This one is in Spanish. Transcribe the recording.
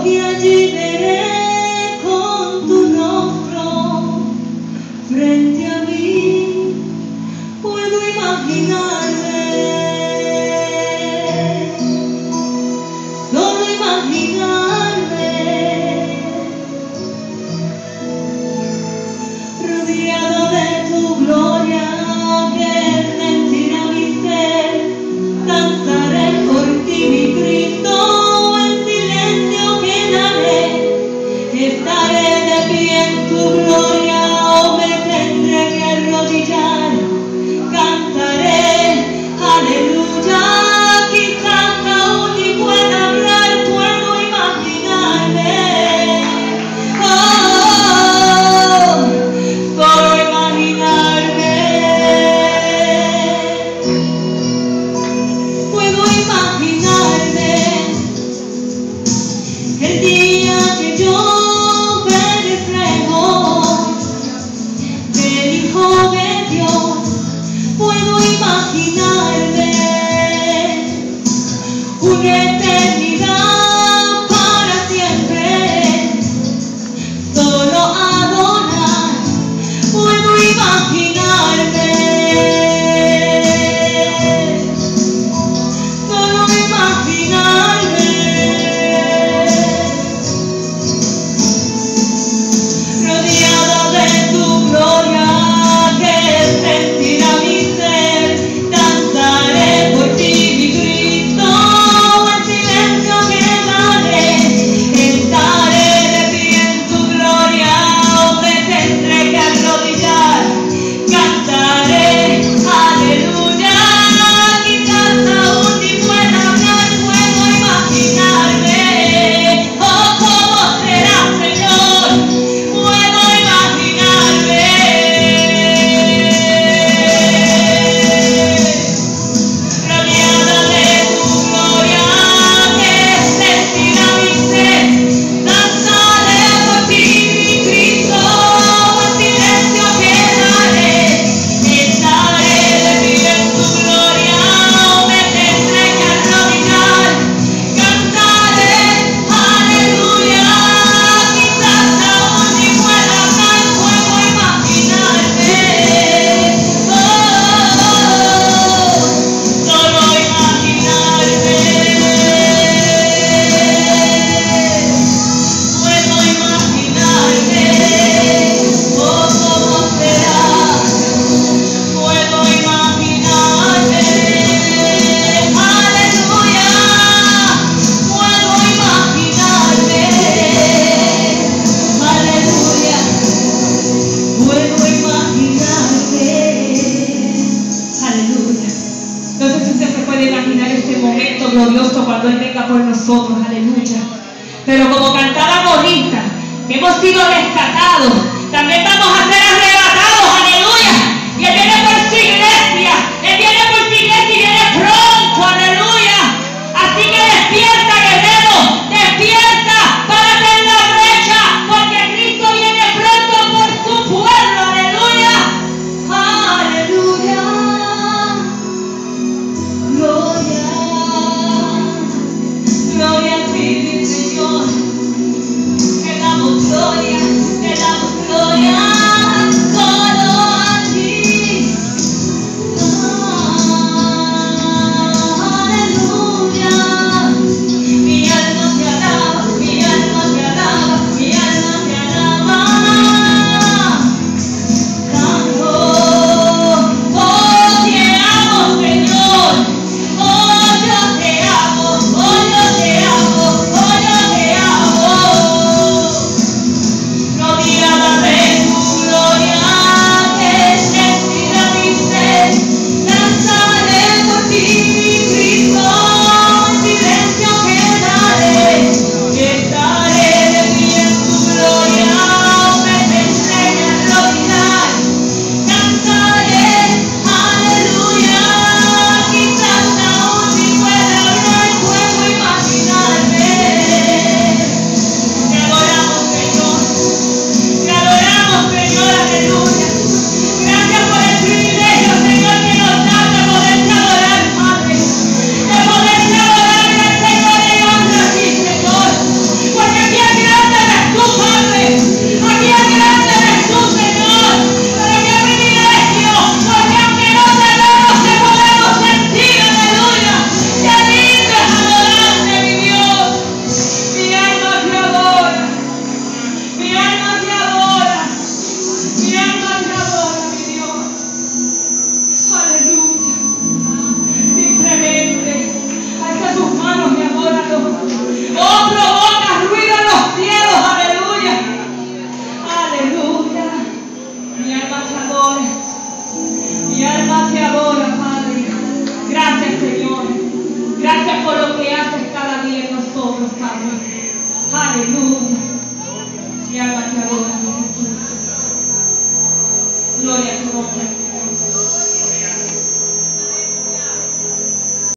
que allí veré con tu rostro frente a mí. Puedo imaginarme, solo imaginarme, rodeado de tu gloria que sentirá mi ser. Cantaré por ti, mi Cristo, en silencio quedaré. Estaré de pie en tu gloria o me tendré que arrodillar. Cantaré, aleluya, quizás aún ni pueda hablar, puedo imaginarme. Oh, solo imaginarme. Puedo imaginarme el día que yo me reflejo del Hijo de Dios. Puedo imaginarme una eternidad para siempre, solo adorar. Puedo imaginarme, solo imaginarme, rodeado de tu gloria que sentirá mi ser. Cantaré por ti, mi Cristo, en silencio quedaré. Estaré de pie en tu gloria o me tendré que arrodillar. Cantaré, aleluya, quizás aún ni pueda hablar, puedo imaginarme. Oh, cómo será, Señor, puedo imaginarme. Rodeada de tu gloria que sentirá mi ser. Cantaré por ti, mi Cristo, en silencio quedaré. Estaré de pie en tu gloria o me tendré que arrodillar. Cantaré, aleluya, quizás aún ni pueda hablar, puedo imaginarme. Solo imaginarme, puedo imaginarme. Oh, cómo será, puedo imaginarme. Aleluya, puedo imaginarme. Aleluya, puedo imaginarme. Aleluya. No sé si usted se puede imaginar este momento glorioso cuando Él venga por nosotros. Aleluya. Pero como cantábamos ahorita, hemos sido rescatados. También vamos a ser arrebatados. Aleluya. Y Él viene por su iglesia. Él viene por su iglesia y viene pronto. Aleluya. Así que despierta, guerrero. Despierta, párate en la brecha, porque Cristo viene pronto por su pueblo. Aleluya. Aleluya. Gloria, gloria a ti, mi Señor. Te damos gloria, te damos gloria. Gracias por lo que haces cada día en nosotros, Padre. Aleluya. Mi alma te adora, Jesús. Gloria a tu nombre.